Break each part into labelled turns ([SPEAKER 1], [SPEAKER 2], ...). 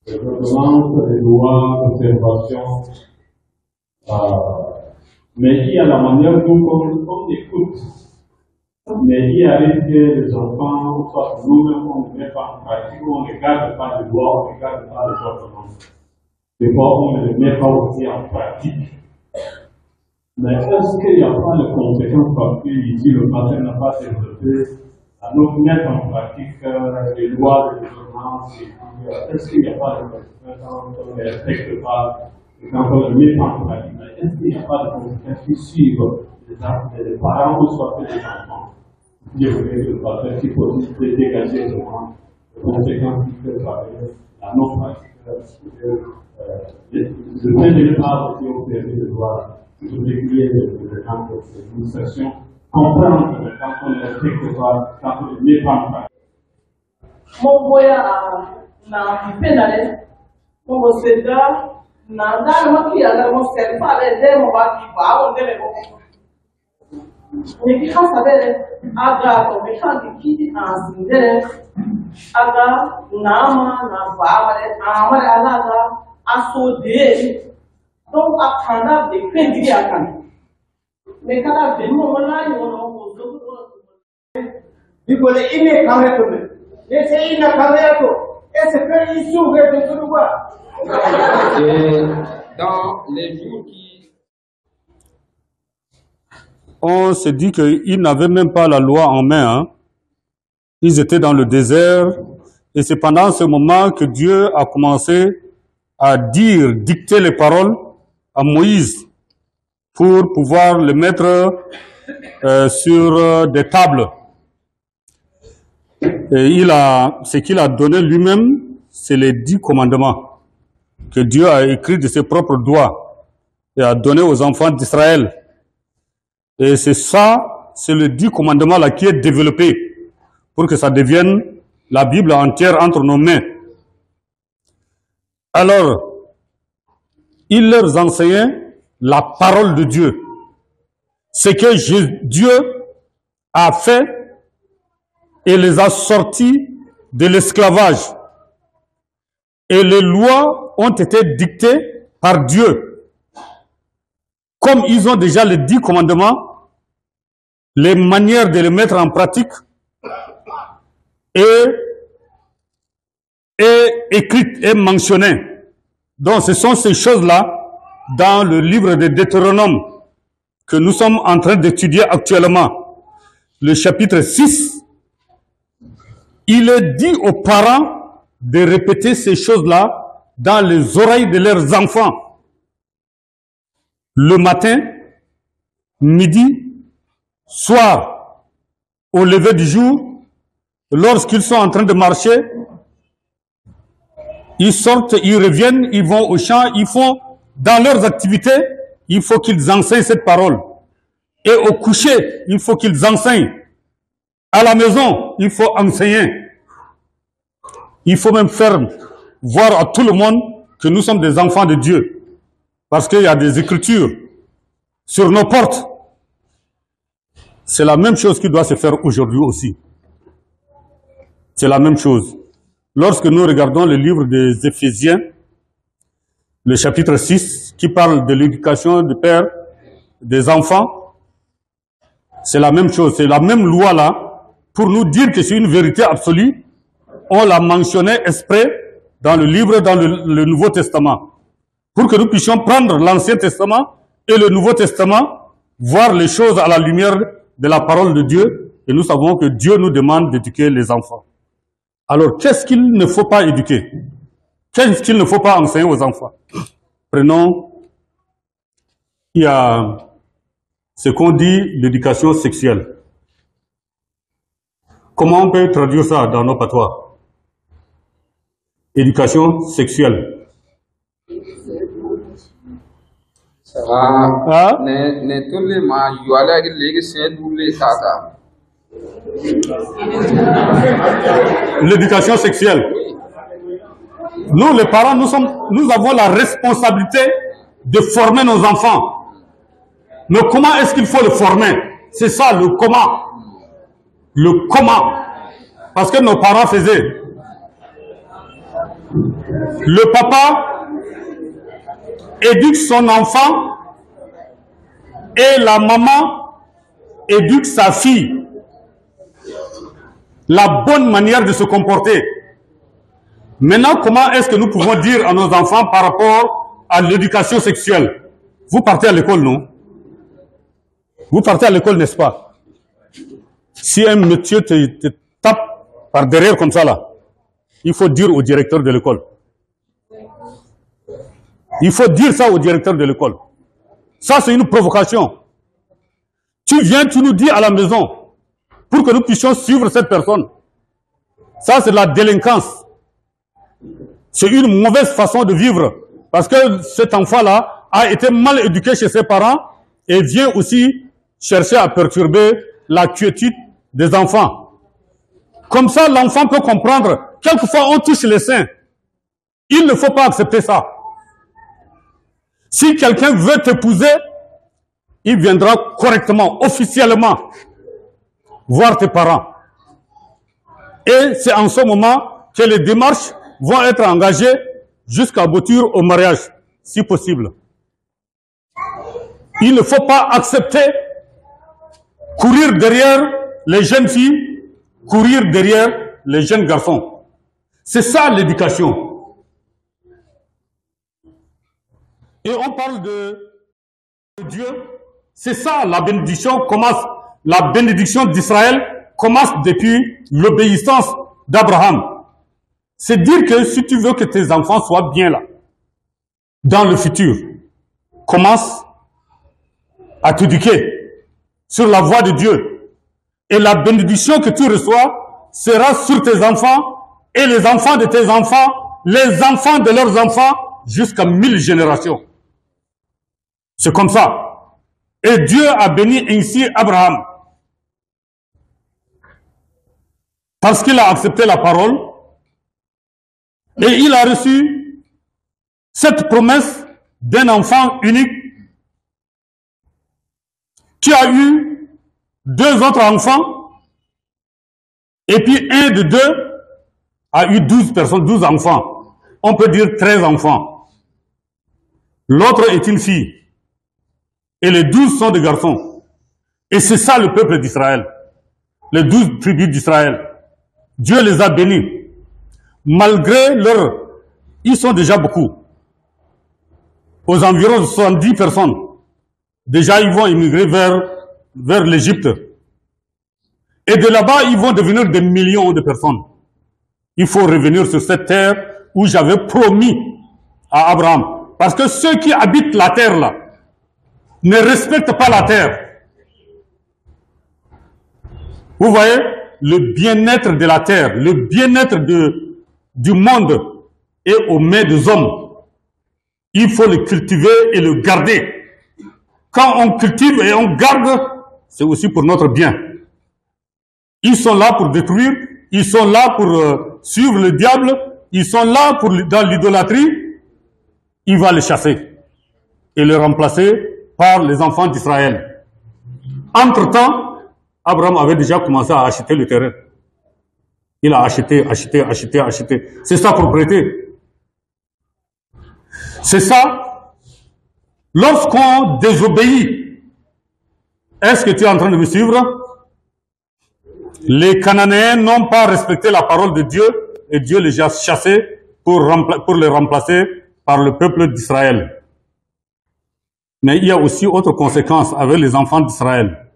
[SPEAKER 1] Je demande des lois d'observation, mais qui, à la manière dont on écoute, mais il arrive que les enfants, soit nous-mêmes, on ne met pas en pratique, on ne regarde pas les lois, on ne regarde pas les ordonnances. Des fois, on ne les met pas aussi en pratique. Mais est-ce qu'il n'y a pas de conséquences parce qu'ici le matin n'a pas développé à nous mettre en pratique les lois, les ordonnances? Est-ce qu'il n'y a pas de conséquences quand on ne les respecte pas et quand on ne les met pas en pratique? Mais est-ce qu'il n'y a pas de conséquences qui suivent les parents ou soit les enfants? Je voulais que le pasteur, si possible, de dégager vraiment les conséquences qui peuvent arriver à nos pratiques. Le fait de ne pas aussi observer le droit de réguler l'administration, comprendre que quand on ne respecte pas, quand on ne met pas en pratique.
[SPEAKER 2] Mon boya na pénalé, mon séda, na dans qui a mon serpent avec des mots qui va, on devait mais qui a savé, aga, mais quand qui a signé, aga, nama, na va, aga, a sauté. Donc, apprendre des crédits à quand. Mais quand on vient, on a dit qu'on est inné quand même. Laissez inné quand même. Et c'est que il s'ouvre de tout le monde.
[SPEAKER 3] Et dans les jours qui.
[SPEAKER 4] On se dit qu'ils n'avaient même pas la loi en main. Hein. Ils étaient dans le désert. Et c'est pendant ce moment que Dieu a commencé à dicter les paroles à Moïse pour pouvoir les mettre sur des tables. Et ce qu'il a donné lui-même, c'est les 10 commandements que Dieu a écrits de ses propres doigts et a donné aux enfants d'Israël. Et c'est ça, c'est le 10 commandements là qui est développé pour que ça devienne la Bible entière entre nos mains. Alors, il leur enseignait la parole de Dieu. Ce que Dieu a fait et les a sortis de l'esclavage. Et les lois ont été dictées par Dieu. Comme ils ont déjà les 10 commandements, les manières de les mettre en pratique est écrite et mentionnée. Donc ce sont ces choses-là dans le livre de Deutéronome que nous sommes en train d'étudier actuellement. Le chapitre 6, il est dit aux parents de répéter ces choses-là dans les oreilles de leurs enfants. Le matin, midi, soir, au lever du jour, lorsqu'ils sont en train de marcher, ils sortent, ils reviennent, ils vont au champ, ils font, dans leurs activités, il faut qu'ils enseignent cette parole. Et au coucher, il faut qu'ils enseignent. À la maison, il faut enseigner. Il faut même faire voir à tout le monde que nous sommes des enfants de Dieu. Parce qu'il y a des écritures sur nos portes. C'est la même chose qui doit se faire aujourd'hui aussi. C'est la même chose. Lorsque nous regardons le livre des Éphésiens, le chapitre 6, qui parle de l'éducation du père, des enfants, c'est la même chose, c'est la même loi là, pour nous dire que c'est une vérité absolue. On l'a mentionné exprès dans le livre, dans le Nouveau Testament, pour que nous puissions prendre l'Ancien Testament et le Nouveau Testament, voir les choses à la lumière de la parole de Dieu, et nous savons que Dieu nous demande d'éduquer les enfants. Alors, qu'est-ce qu'il ne faut pas éduquer? Qu'est-ce qu'il ne faut pas enseigner aux enfants? Prenons, il y a ce qu'on dit l'éducation sexuelle. Comment on peut traduire ça dans nos patois? Éducation sexuelle. L'éducation sexuelle. Nous, les parents, nous avons la responsabilité de former nos enfants. Mais comment est-ce qu'il faut le former? C'est ça, le comment. Le comment. Parce que nos parents faisaient. Le papa éduque son enfant et la maman éduque sa fille. La bonne manière de se comporter. Maintenant, comment est-ce que nous pouvons dire à nos enfants par rapport à l'éducation sexuelle? Vous partez à l'école, non? Vous partez à l'école, n'est-ce pas? Si un monsieur te tape par derrière comme ça, là, il faut dire au directeur de l'école. Il faut dire ça au directeur de l'école. Ça, c'est une provocation. Tu viens, tu nous dis à la maison pour que nous puissions suivre cette personne. Ça, c'est de la délinquance. C'est une mauvaise façon de vivre. Parce que cet enfant-là a été mal éduqué chez ses parents et vient aussi chercher à perturber la quiétude des enfants. Comme ça, l'enfant peut comprendre. Quelquefois, on touche les seins. Il ne faut pas accepter ça. Si quelqu'un veut t'épouser, il viendra correctement, officiellement, voir tes parents. Et c'est en ce moment que les démarches vont être engagées jusqu'à aboutir au mariage, si possible. Il ne faut pas accepter courir derrière les jeunes filles, courir derrière les jeunes garçons. C'est ça l'éducation. Et on parle de Dieu. C'est ça la bénédiction commence. La bénédiction d'Israël commence depuis l'obéissance d'Abraham. C'est dire que si tu veux que tes enfants soient bien là, dans le futur, commence à t'éduquer sur la voie de Dieu. Et la bénédiction que tu reçois sera sur tes enfants et les enfants de tes enfants, les enfants de leurs enfants, jusqu'à 1000 générations. C'est comme ça. Et Dieu a béni ainsi Abraham. Parce qu'il a accepté la parole et il a reçu cette promesse d'un enfant unique qui a eu 2 autres enfants et puis un de 2 a eu 12 personnes, 12 enfants. On peut dire 13 enfants. L'autre est une fille. Et les 12 sont des garçons. Et c'est ça le peuple d'Israël. Les 12 tribus d'Israël. Dieu les a bénis. Malgré leur... Ils sont déjà beaucoup. Aux environs de 70 personnes. Déjà, ils vont immigrer vers l'Égypte. Et de là-bas, ils vont devenir des millions de personnes. Il faut revenir sur cette terre où j'avais promis à Abraham. Parce que ceux qui habitent la terre là, ne respectent pas la terre. Vous voyez, le bien-être de la terre, le bien-être du monde est aux mains des hommes. Il faut le cultiver et le garder. Quand on cultive et on garde, c'est aussi pour notre bien. Ils sont là pour détruire, ils sont là pour suivre le diable, ils sont là pour dans l'idolâtrie. Il va les chasser et les remplacer par les enfants d'Israël. Entre-temps, Abraham avait déjà commencé à acheter le terrain. Il a acheté. C'est sa propriété. C'est ça. Lorsqu'on désobéit, est-ce que tu es en train de me suivre? Les Cananéens n'ont pas respecté la parole de Dieu et Dieu les a chassés pour les remplacer par le peuple d'Israël. Mais il y a aussi autre conséquence avec les enfants d'Israël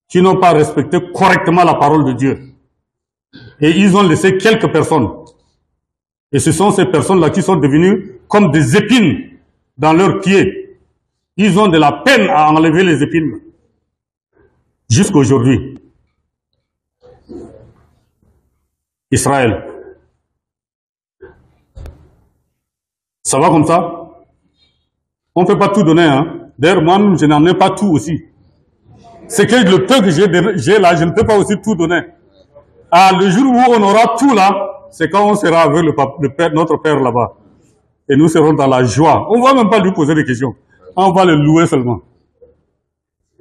[SPEAKER 4] qui n'ont pas respecté correctement la parole de Dieu. Et ils ont laissé quelques personnes. Et ce sont ces personnes-là qui sont devenues comme des épines dans leurs pieds. Ils ont de la peine à enlever les épines. Jusqu'à aujourd'hui. Israël. Ça va comme ça? On ne peut pas tout donner, hein. D'ailleurs, moi-même, je n'en ai pas tout aussi. C'est que le peu que j'ai là, je ne peux pas aussi tout donner. Ah, le jour où on aura tout là, c'est quand on sera avec notre père là-bas. Et nous serons dans la joie. On ne va même pas lui poser des questions. On va le louer seulement.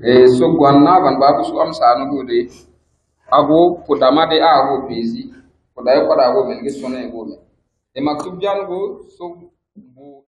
[SPEAKER 3] Et ce qu'on a, on va vous comme ça, nous dire, abo, pour demander à vos pays, pour d'ailleurs, pour avoir une question, et e maktub jango so bu